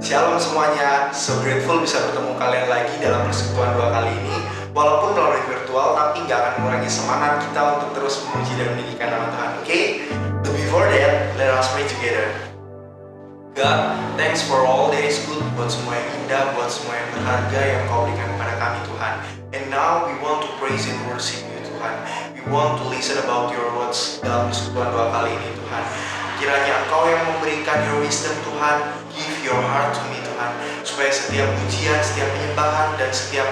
Shalom semuanya, so grateful bisa bertemu kalian lagi dalam persekutuan dua kali ini. Walaupun melalui virtual, tapi nggak akan mengurangi semangat kita untuk terus memuji dan meninggikan nama Tuhan, oke? But before that, let us pray together. God, thanks for all that is good, buat semua yang indah, buat semua yang berharga yang Kau berikan kepada kami Tuhan. And now we want to praise and worship you Tuhan. We want to listen about your words dalam persekutuan dua kali ini Tuhan. Kiranya Engkau yang memberikan your wisdom Tuhan, give your heart to me Tuhan, supaya setiap pujian, setiap penyembahan, dan setiap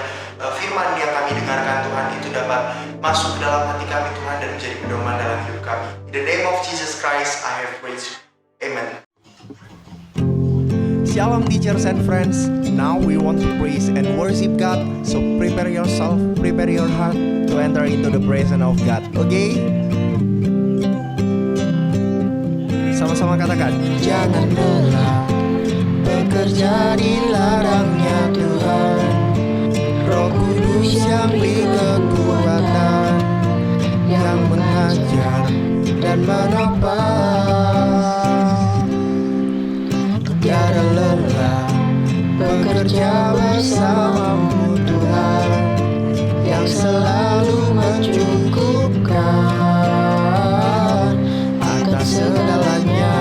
firman yang kami dengarkan Tuhan itu dapat masuk ke dalam hati kami Tuhan dan menjadi pedoman dalam hidup kami. In the name of Jesus Christ I have prayed. Amen. Shalom teachers and friends. Now we want to praise and worship God. So prepare yourself, prepare your heart to enter into the presence of God. Okay? Sama-sama katakan, jangan lelah bekerja di ladangnya Tuhan. Roh Kudus yang beri kekuatan, yang mengajar dan menopang. Tiada lelah bekerja bersamamu Tuhan, yang selalu mencukupkan akan segalanya.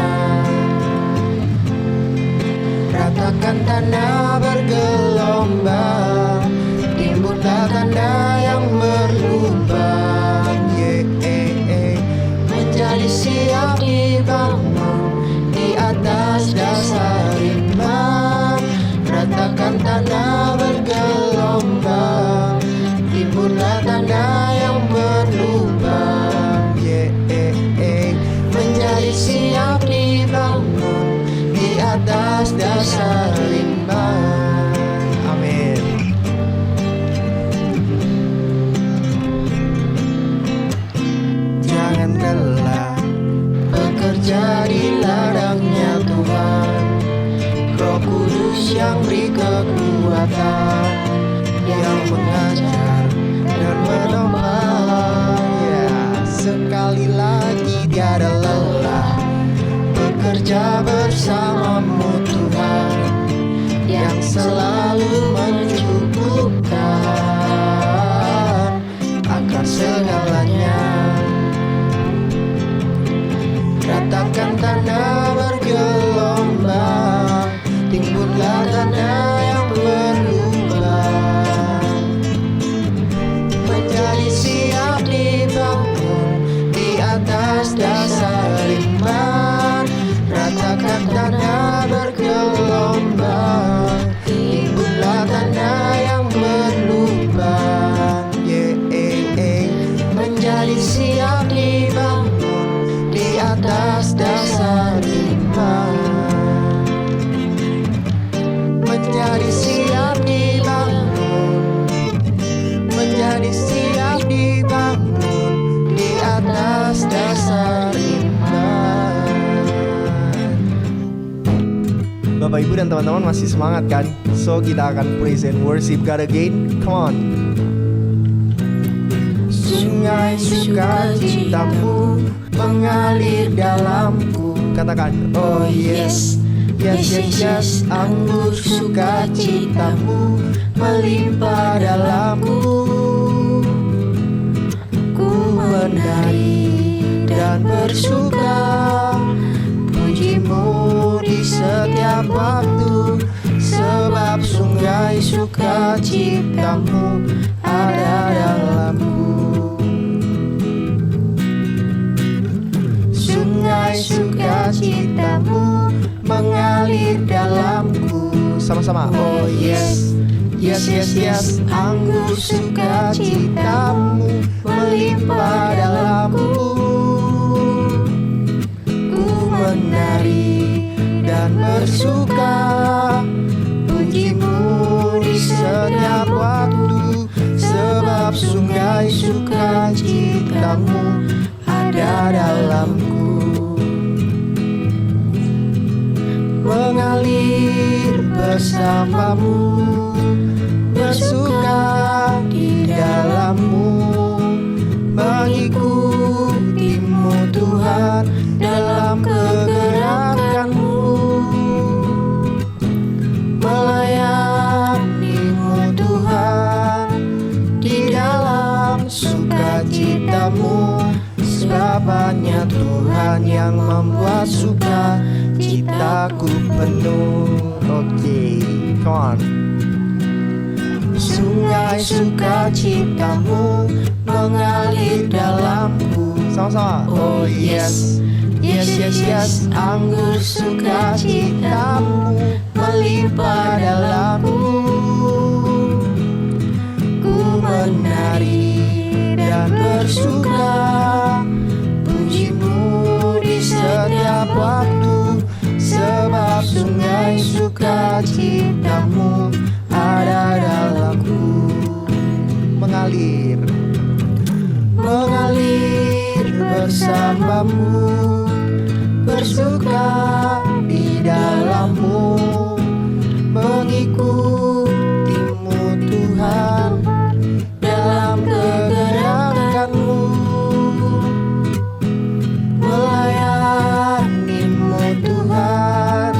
Ratakan tanah bergelombang, timbullah tanda yang berlubang. Menjadi siap dibangun di atas dasar iman. Ratakan tanah bergelombang, timbullah tanda yang berlubang. Menjadi siap dibangun di atas dasar iman. amin. Jangan lelah bekerja di ladangnya Tuhan. Roh Kudus yang beri kekuatan, yang mengajar dan menopang. Ya, Sekali lagi tiada lelah bekerja bersamamu Tuhan, yang selalu mencukupkan akan segalanya. Ratakan tanah bergelombang, timbullah tanda yang berlubang. Menjadi siap dibangun di atas dasar iman. Ratakan tanah bergelombang, timbullah tanda yang berlubang. Menjadi siap dibangun di atas dasar iman. Menjadi siap dibangun, menjadi siap dibangun di atas dasar iman. Bapak Ibu dan teman-teman masih semangat kan? So kita akan praise and worship God again. Come on. Sungai sukacitamu mengalir dalamku. Katakan, Oh yes, yes, yes, yes. Anggur sukacitamu melimpah dalamku. Ku menari dan bersuka, pujimu di setiap waktu. Sebab sungai sukacitamu ada dalamku. Sungai sukacitamu mengalir dalamku. sama-sama. Oh yes, yes, yes, yes. Anggur sukacitamu melimpah dalamku. Ku menari dan bersuka, pujimu di setiap waktu. Sebab sungai sukacitamu ada dalamku. Mengalir bersamamu, bersuka di dalammu, mengikutimu Tuhan dalam kegerakanmu. membuat suka citaku penuh. Oke, come on. Sungai sukacitamu mengalir dalamku. Sama-sama. Oh yes, yes, yes, yes. Anggur sukacitamu melimpah dalamku. Ku menari dan bersuka, pujimu di setiap waktu, sebab sungai sukacitamu ada dalamku. Mengalir, mengalir bersamamu, bersuka di dalammu, mengikutimu Tuhan dalam kegerakanmu, melayanimu Tuhan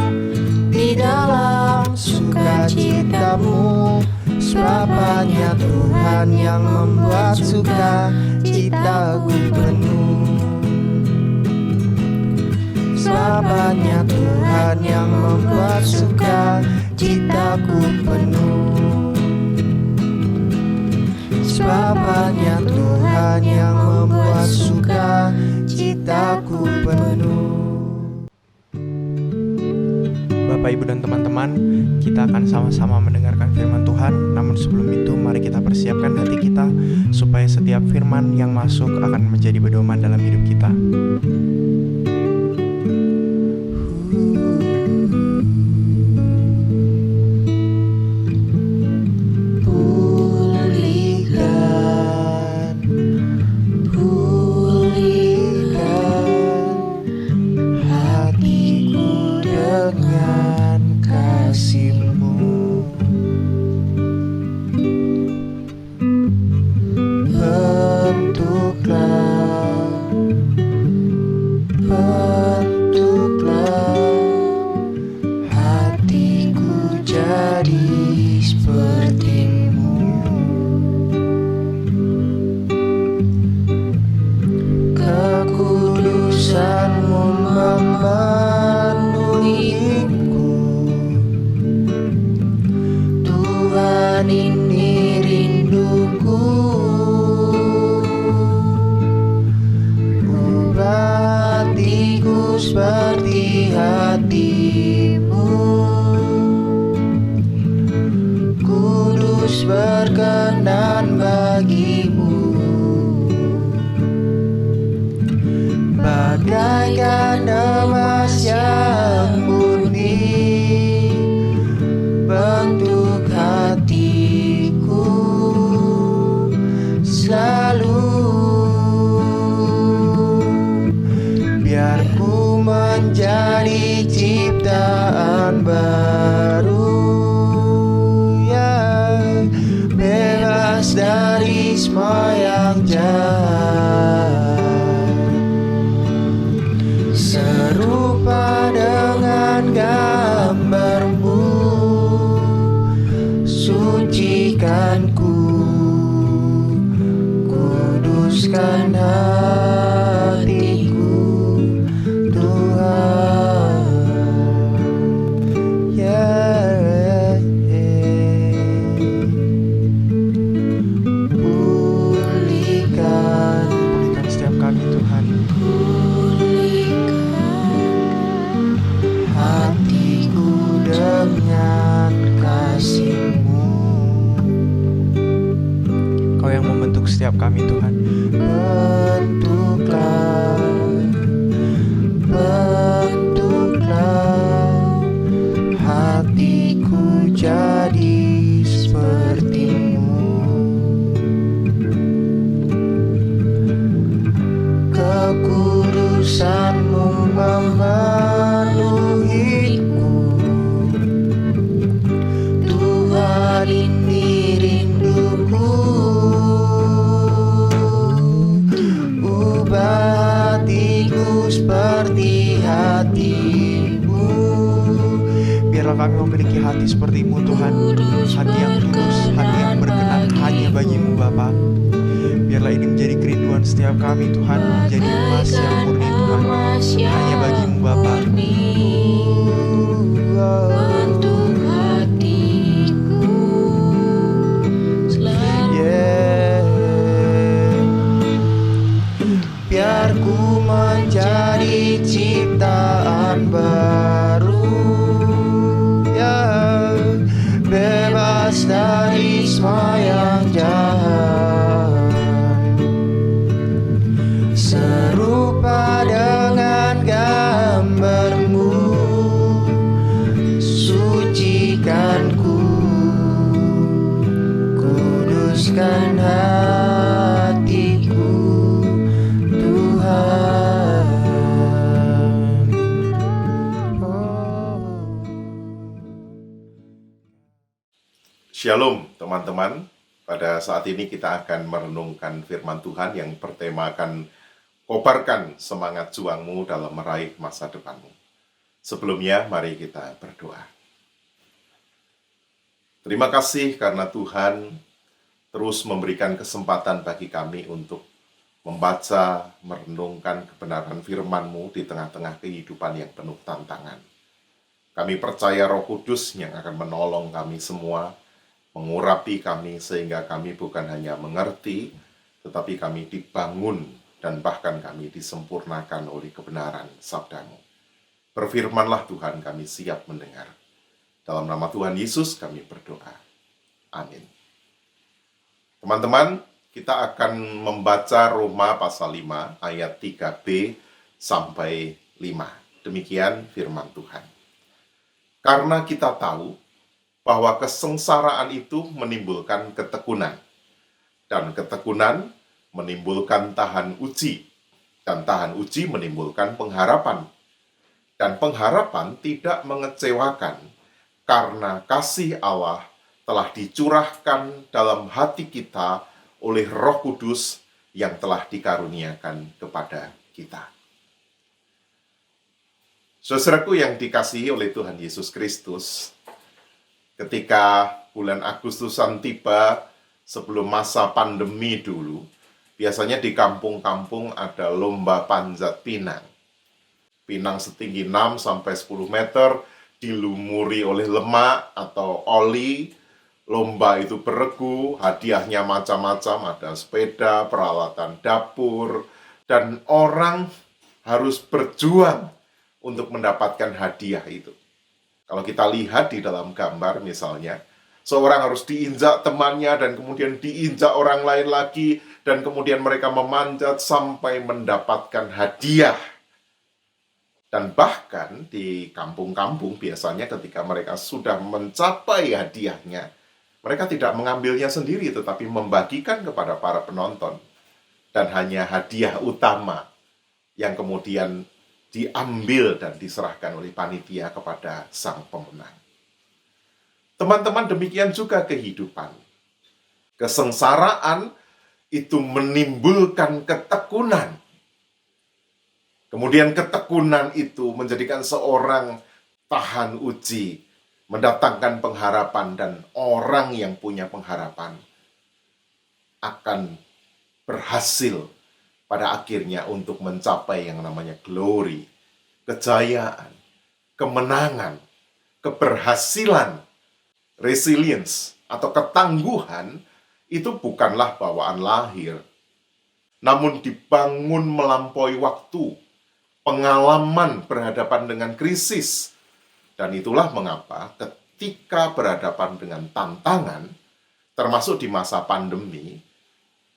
di dalam sukacitamu. Sebab hanya Tuhan yang membuat suka citaku penuh. Sebab hanya Tuhan yang membuat suka citaku penuh. Sebab hanya Tuhan yang membuat suka citaku penuh. Bapak, Ibu, dan teman-teman, kita akan sama-sama mendengarkan firman Tuhan. Namun sebelum itu, mari kita persiapkan hati kita supaya setiap firman yang masuk akan menjadi pedoman dalam hidup kita. Seperti hatimu, kudus berkenan bagimu, bagaikan emas yang murni bentuk hatiku selalu. Biar ku menjadi ciptaan baru, ya, bebas dari semua yang jahat, serupa dengan gambarmu, sucikan ku, kuduskan hatiku Tuhan. Pulihkan setiap kami Tuhan. Hatiku dengan kasih-Mu. Kau yang membentuk setiap kami Tuhan. Bentuklah hatiku jadi seperti-Mu. Kekudusan-Mu memenuhiku. Tuhan, ini rinduku. Ubah hatiku seperti hati-Mu. Biarlah kami memiliki hati seperti-Mu Tuhan, hati yang tulus, hati yang berkenan hanya bagi-Mu Bapa. Biarlah ini menjadi kerinduan setiap kami Tuhan, menjadi emas yang murni Tuhan, hanya Shalom teman-teman, pada saat ini kita akan merenungkan firman Tuhan yang bertemakan kobarkan semangat juangmu dalam meraih masa depanmu. Sebelumnya mari kita berdoa. Terima kasih karena Tuhan terus memberikan kesempatan bagi kami untuk membaca, merenungkan kebenaran firman-Mu di tengah-tengah kehidupan yang penuh tantangan. Kami percaya Roh Kudus yang akan menolong kami semua, mengurapi kami sehingga kami bukan hanya mengerti, tetapi kami dibangun dan bahkan kami disempurnakan oleh kebenaran sabda-Mu. Berfirmanlah Tuhan, kami siap mendengar. Dalam nama Tuhan Yesus kami berdoa. Amin. Teman-teman, kita akan membaca Roma pasal 5 ayat 3b sampai 5. Demikian firman Tuhan. Karena kita tahu bahwa kesengsaraan itu menimbulkan ketekunan, dan ketekunan menimbulkan tahan uji, dan tahan uji menimbulkan pengharapan, dan pengharapan tidak mengecewakan, karena kasih Allah telah dicurahkan dalam hati kita oleh Roh Kudus yang telah dikaruniakan kepada kita. Saudaraku yang dikasihi oleh Tuhan Yesus Kristus, ketika bulan Agustusan tiba sebelum masa pandemi dulu, biasanya di kampung-kampung ada lomba panjat pinang. Pinang setinggi 6-10 meter, dilumuri oleh lemak atau oli. Lomba itu beregu, hadiahnya macam-macam, ada sepeda, peralatan dapur, dan orang harus berjuang untuk mendapatkan hadiah itu. Kalau kita lihat di dalam gambar misalnya, seorang harus diinjak temannya dan kemudian diinjak orang lain lagi dan kemudian mereka memanjat sampai mendapatkan hadiah. Dan bahkan di kampung-kampung biasanya ketika mereka sudah mencapai hadiahnya, mereka tidak mengambilnya sendiri tetapi membagikan kepada para penonton. Dan hanya hadiah utama yang kemudian diambil dan diserahkan oleh panitia kepada sang pemenang. Teman-teman, demikian juga kehidupan. Kesengsaraan itu menimbulkan ketekunan. Kemudian ketekunan itu menjadikan seorang tahan uji, mendatangkan pengharapan, dan orang yang punya pengharapan akan berhasil pada akhirnya untuk mencapai yang namanya glory, kejayaan, kemenangan, keberhasilan. Resilience atau ketangguhan itu bukanlah bawaan lahir, namun dibangun melampaui waktu, pengalaman berhadapan dengan krisis. Dan itulah mengapa ketika berhadapan dengan tantangan, termasuk di masa pandemi,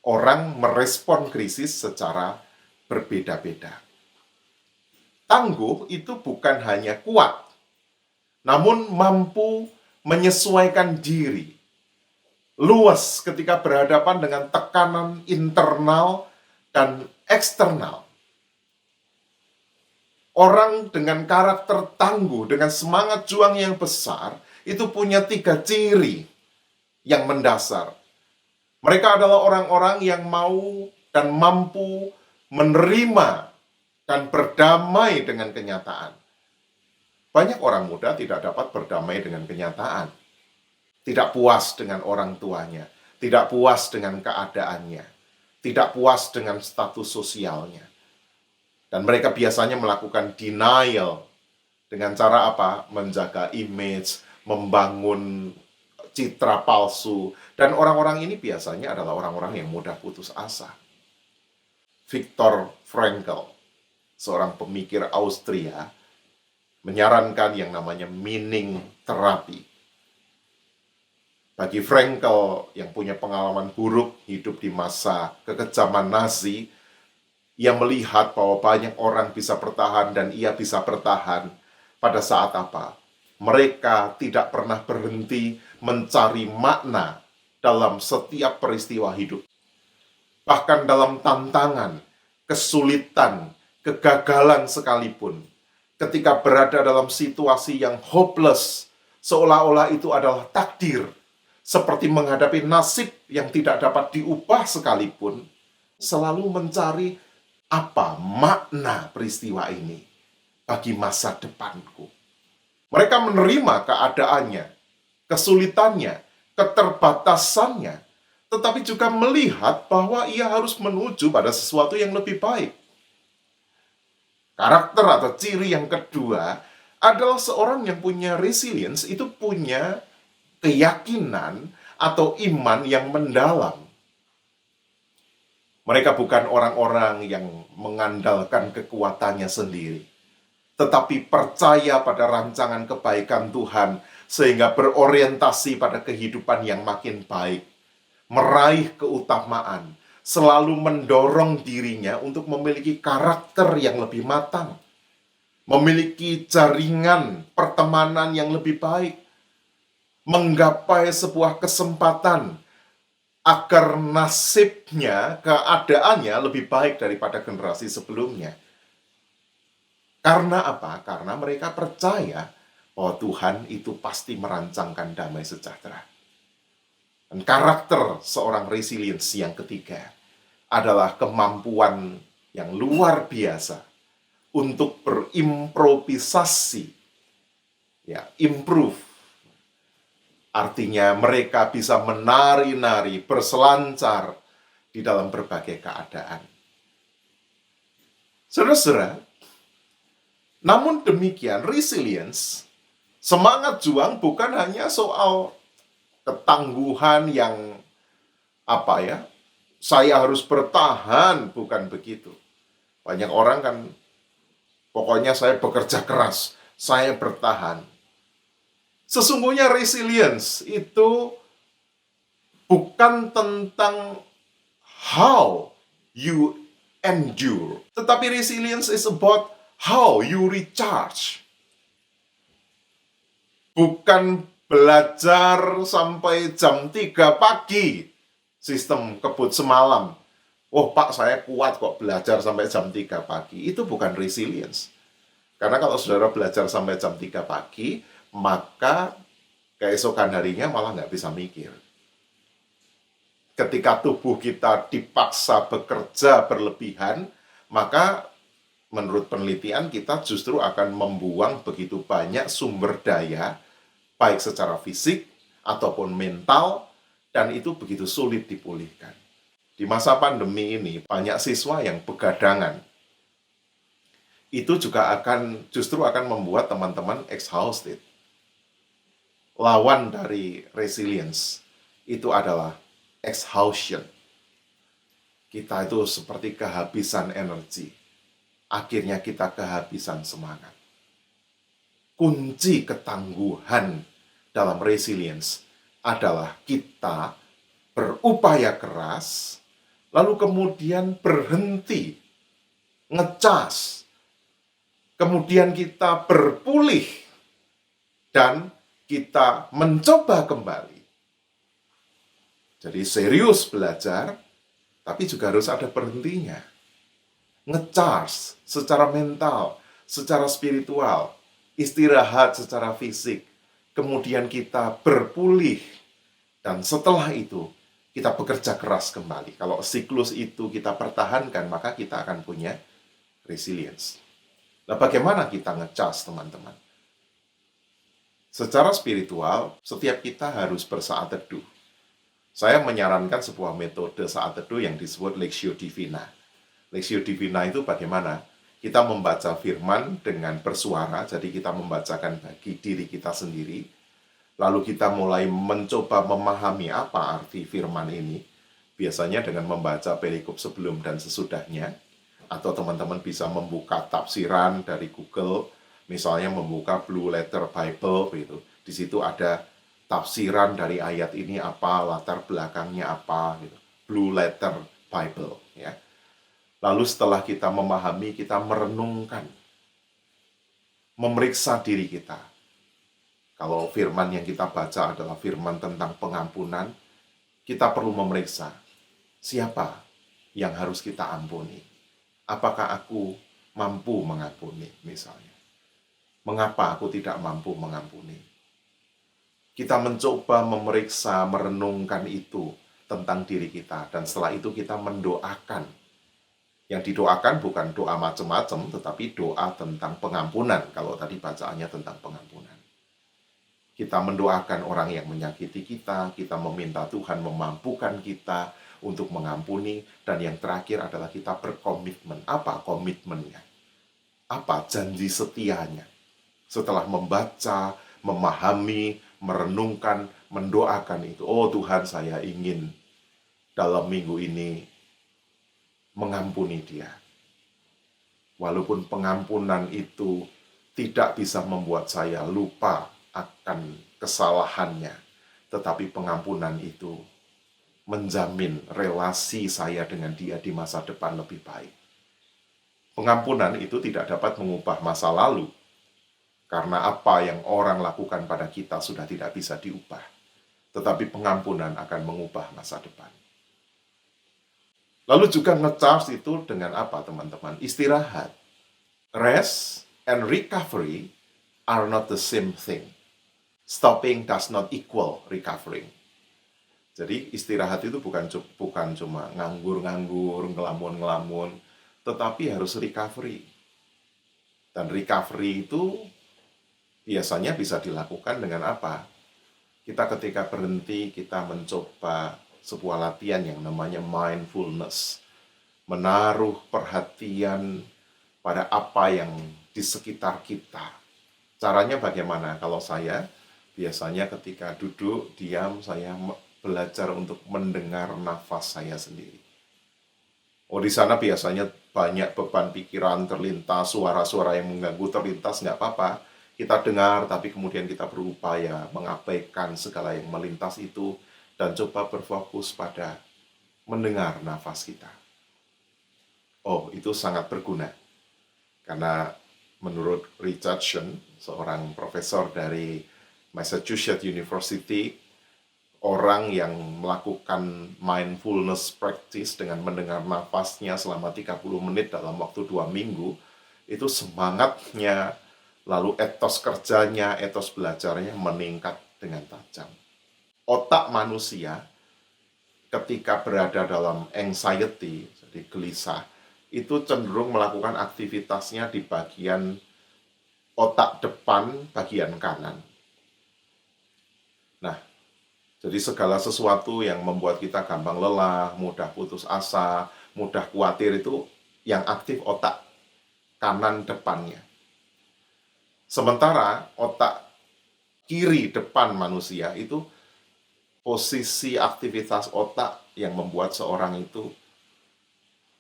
orang merespon krisis secara berbeda-beda. Tangguh itu bukan hanya kuat, namun mampu menyesuaikan diri. Luas ketika berhadapan dengan tekanan internal dan eksternal. Orang dengan karakter tangguh, dengan semangat juang yang besar, itu punya 3 ciri yang mendasar. Mereka adalah orang-orang yang mau dan mampu menerima dan berdamai dengan kenyataan. Banyak orang muda tidak dapat berdamai dengan kenyataan. Tidak puas dengan orang tuanya, tidak puas dengan keadaannya, tidak puas dengan status sosialnya. Dan mereka biasanya melakukan denial dengan cara apa? Menjaga image, membangun citra palsu. Dan orang-orang ini biasanya adalah orang-orang yang mudah putus asa. Viktor Frankl, seorang pemikir Austria, menyarankan yang namanya meaning terapi. Bagi Frankl yang punya pengalaman buruk hidup di masa kekejaman Nazi, ia melihat bahwa banyak orang bisa bertahan dan ia bisa bertahan pada saat apa? Mereka tidak pernah berhenti mencari makna dalam setiap peristiwa hidup. Bahkan dalam tantangan, kesulitan, kegagalan sekalipun, ketika berada dalam situasi yang hopeless, seolah-olah itu adalah takdir, seperti menghadapi nasib yang tidak dapat diubah sekalipun, selalu mencari apa makna peristiwa ini bagi masa depanku. Mereka menerima keadaannya, kesulitannya, keterbatasannya, tetapi juga melihat bahwa ia harus menuju pada sesuatu yang lebih baik. Karakter atau ciri yang kedua adalah seorang yang punya resilience, itu punya keyakinan atau iman yang mendalam. Mereka bukan orang-orang yang mengandalkan kekuatannya sendiri, tetapi percaya pada rancangan kebaikan Tuhan, sehingga berorientasi pada kehidupan yang makin baik, meraih keutamaan, selalu mendorong dirinya untuk memiliki karakter yang lebih matang, memiliki jaringan pertemanan yang lebih baik, menggapai sebuah kesempatan agar nasibnya, keadaannya lebih baik daripada generasi sebelumnya. Karena apa? Karena mereka percaya bahwa Tuhan itu pasti merancangkan damai sejahtera. Dan karakter seorang resilience yang ketiga adalah kemampuan yang luar biasa untuk berimprovisasi, improve. Artinya mereka bisa menari-nari, berselancar di dalam berbagai keadaan. Saudara-saudara, namun demikian resilience, semangat juang bukan hanya soal ketangguhan yang saya harus bertahan, bukan begitu. Banyak orang kan, pokoknya saya bekerja keras, saya bertahan. Sesungguhnya resilience itu bukan tentang how you endure, tetapi resilience is about how you recharge. Bukan belajar sampai jam 3 pagi, sistem kebut semalam. Oh Pak, saya kuat kok belajar sampai jam 3 pagi. Itu bukan resilience. Karena kalau saudara belajar sampai jam 3 pagi, maka keesokan harinya malah nggak bisa mikir. Ketika tubuh kita dipaksa bekerja berlebihan, maka menurut penelitian kita justru akan membuang begitu banyak sumber daya, baik secara fisik ataupun mental, dan itu begitu sulit dipulihkan. Di masa pandemi ini, banyak siswa yang begadangan. Itu juga justru akan membuat teman-teman exhausted. Lawan dari resilience itu adalah exhaustion. Kita itu seperti kehabisan energi. Akhirnya kita kehabisan semangat. Kunci ketangguhan dalam resilience adalah kita berupaya keras, lalu kemudian berhenti, ngecas, kemudian kita berpulih, dan kita mencoba kembali. Jadi serius belajar, tapi juga harus ada berhentinya. Ngecharge secara mental, secara spiritual, istirahat secara fisik, kemudian kita berpulih, dan setelah itu kita bekerja keras kembali. Kalau siklus itu kita pertahankan, maka kita akan punya resilience. Nah, bagaimana kita ngecas, teman-teman? Secara spiritual, setiap kita harus bersaat teduh. Saya menyarankan sebuah metode saat teduh yang disebut Lectio Divina. Lectio Divina itu bagaimana? Kita membaca firman dengan bersuara, jadi kita membacakan bagi diri kita sendiri, lalu kita mulai mencoba memahami apa arti firman ini, biasanya dengan membaca perikop sebelum dan sesudahnya, atau teman-teman bisa membuka tafsiran dari Google, misalnya membuka Blue Letter Bible, gitu. Di situ ada tafsiran dari ayat ini apa, latar belakangnya apa, gitu. Blue Letter Bible, ya. Lalu setelah kita memahami, kita merenungkan, memeriksa diri kita. Kalau firman yang kita baca adalah firman tentang pengampunan, kita perlu memeriksa siapa yang harus kita ampuni. Apakah aku mampu mengampuni, misalnya? Mengapa aku tidak mampu mengampuni? kita mencoba memeriksa, merenungkan itu tentang diri kita. Dan setelah itu kita mendoakan. Yang didoakan bukan doa macam-macam, tetapi doa tentang pengampunan. Kalau tadi bacaannya tentang pengampunan. Kita mendoakan orang yang menyakiti kita, kita meminta Tuhan memampukan kita untuk mengampuni, dan yang terakhir adalah kita berkomitmen. Apa komitmennya? Apa janji setianya? Setelah membaca, memahami, merenungkan, mendoakan itu. Oh Tuhan, saya ingin dalam minggu ini mengampuni dia. Walaupun pengampunan itu tidak bisa membuat saya lupa akan kesalahannya, tetapi pengampunan itu menjamin relasi saya dengan dia di masa depan lebih baik. Pengampunan itu tidak dapat mengubah masa lalu, karena apa yang orang lakukan pada kita sudah tidak bisa diubah. Tetapi pengampunan akan mengubah masa depan. Lalu juga nge-charge itu dengan apa teman-teman? Istirahat. Rest and recovery are not the same thing. Stopping does not equal recovering. Jadi istirahat itu bukan cuma nganggur-nganggur, ngelamun-ngelamun, tetapi harus recovery. Dan recovery itu biasanya bisa dilakukan dengan apa? Kita ketika berhenti, kita mencoba sebuah latihan yang namanya mindfulness. Menaruh perhatian pada apa yang di sekitar kita. Caranya bagaimana? Kalau saya biasanya ketika duduk, diam, saya belajar untuk mendengar nafas saya sendiri. Oh, di sana biasanya banyak beban pikiran terlintas, suara-suara yang mengganggu terlintas, nggak apa-apa. Kita dengar, tapi kemudian kita berupaya mengabaikan segala yang melintas itu, dan coba berfokus pada mendengar nafas kita. Oh, itu sangat berguna. Karena menurut Richardson, seorang profesor dari Massachusetts University, orang yang melakukan mindfulness practice dengan mendengar nafasnya selama 30 menit dalam waktu 2 minggu, itu semangatnya, lalu etos kerjanya, etos belajarnya meningkat dengan tajam. Otak manusia ketika berada dalam anxiety, jadi gelisah, itu cenderung melakukan aktivitasnya di bagian otak depan, bagian kanan. Nah, jadi segala sesuatu yang membuat kita gampang lelah, mudah putus asa, mudah khawatir itu yang aktif otak kanan depannya. Sementara otak kiri depan manusia itu posisi aktivitas otak yang membuat seorang itu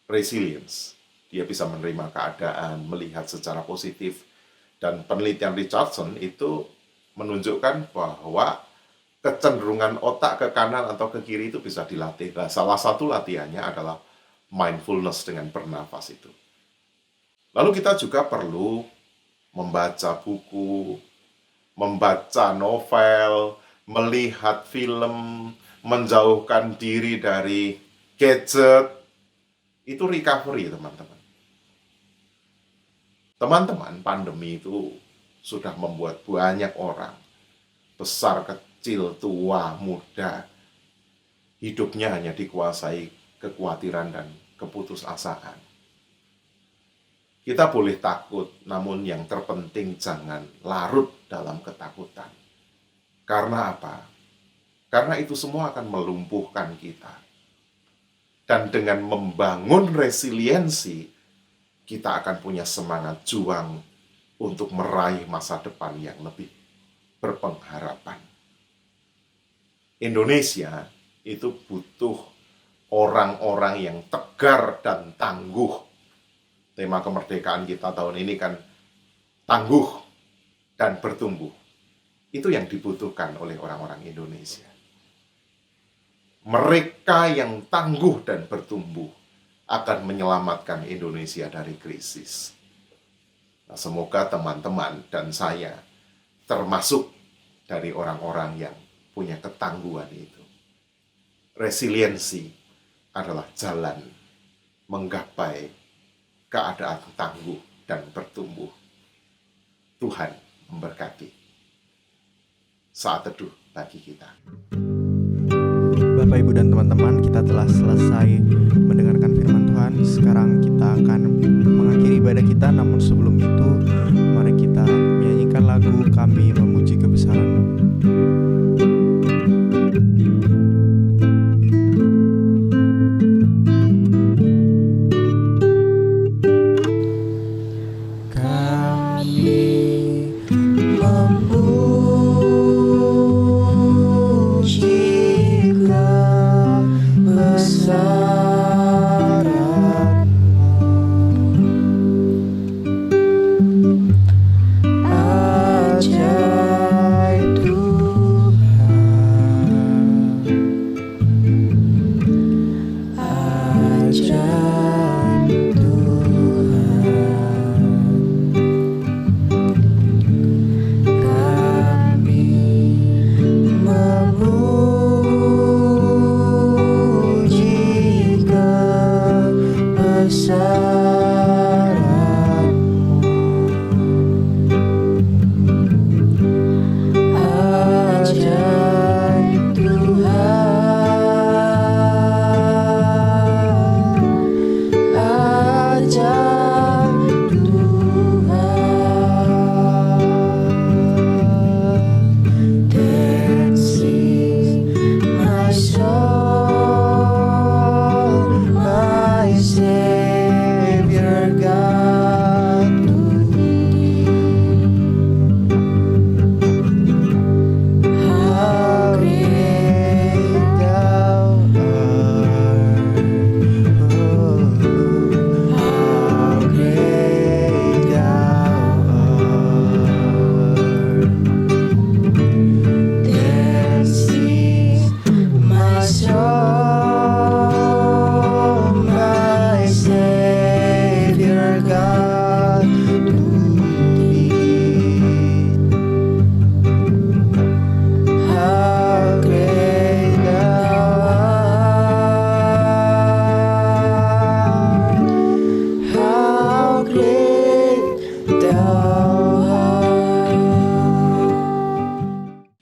resilience. Dia bisa menerima keadaan, melihat secara positif. Dan penelitian Richardson itu menunjukkan bahwa kecenderungan otak ke kanan atau ke kiri itu bisa dilatih. Nah, salah satu latihannya adalah mindfulness dengan bernafas itu. Lalu kita juga perlu membaca buku, membaca novel, melihat film, menjauhkan diri dari gadget. Itu recovery, teman-teman. Teman-teman, pandemi itu sudah membuat banyak orang, besar, kecil, tua, muda, hidupnya hanya dikuasai kekhawatiran dan keputusasaan. Kita boleh takut, namun yang terpenting jangan larut dalam ketakutan. Karena apa? Karena itu semua akan melumpuhkan kita. Dan dengan membangun resiliensi, kita akan punya semangat juang untuk meraih masa depan yang lebih berpengharapan. Indonesia itu butuh orang-orang yang tegar dan tangguh. Tema kemerdekaan kita tahun ini kan tangguh dan bertumbuh. Itu yang dibutuhkan oleh orang-orang Indonesia. Mereka yang tangguh dan bertumbuh akan menyelamatkan Indonesia dari krisis. Nah, semoga teman-teman dan saya termasuk dari orang-orang yang punya ketangguhan itu. Resiliensi adalah jalan menggapai keadaan tangguh dan bertumbuh. Tuhan memberkati. Saat teduh bagi kita. Bapak, Ibu, dan teman-teman, kita telah selesai mendengarkan firman Tuhan. Sekarang kita akan mengakhiri ibadah kita, namun sebelum itu, mari kita menyanyikan lagu Kami Memuji Kebesaran-Mu.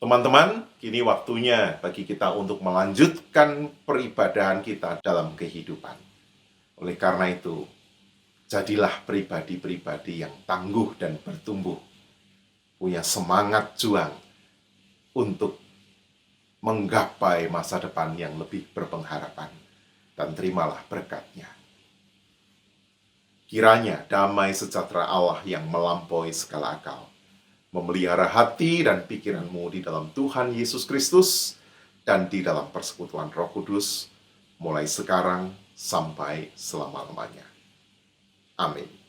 Teman-teman, kini waktunya bagi kita untuk melanjutkan peribadahan kita dalam kehidupan. Oleh karena itu, jadilah pribadi-pribadi yang tangguh dan bertumbuh, punya semangat juang untuk menggapai masa depan yang lebih berpengharapan, dan terimalah berkat-Nya. Kiranya damai sejahtera Allah yang melampaui segala akal memelihara hati dan pikiranmu di dalam Tuhan Yesus Kristus dan di dalam persekutuan Roh Kudus, mulai sekarang sampai selama-lamanya. Amin.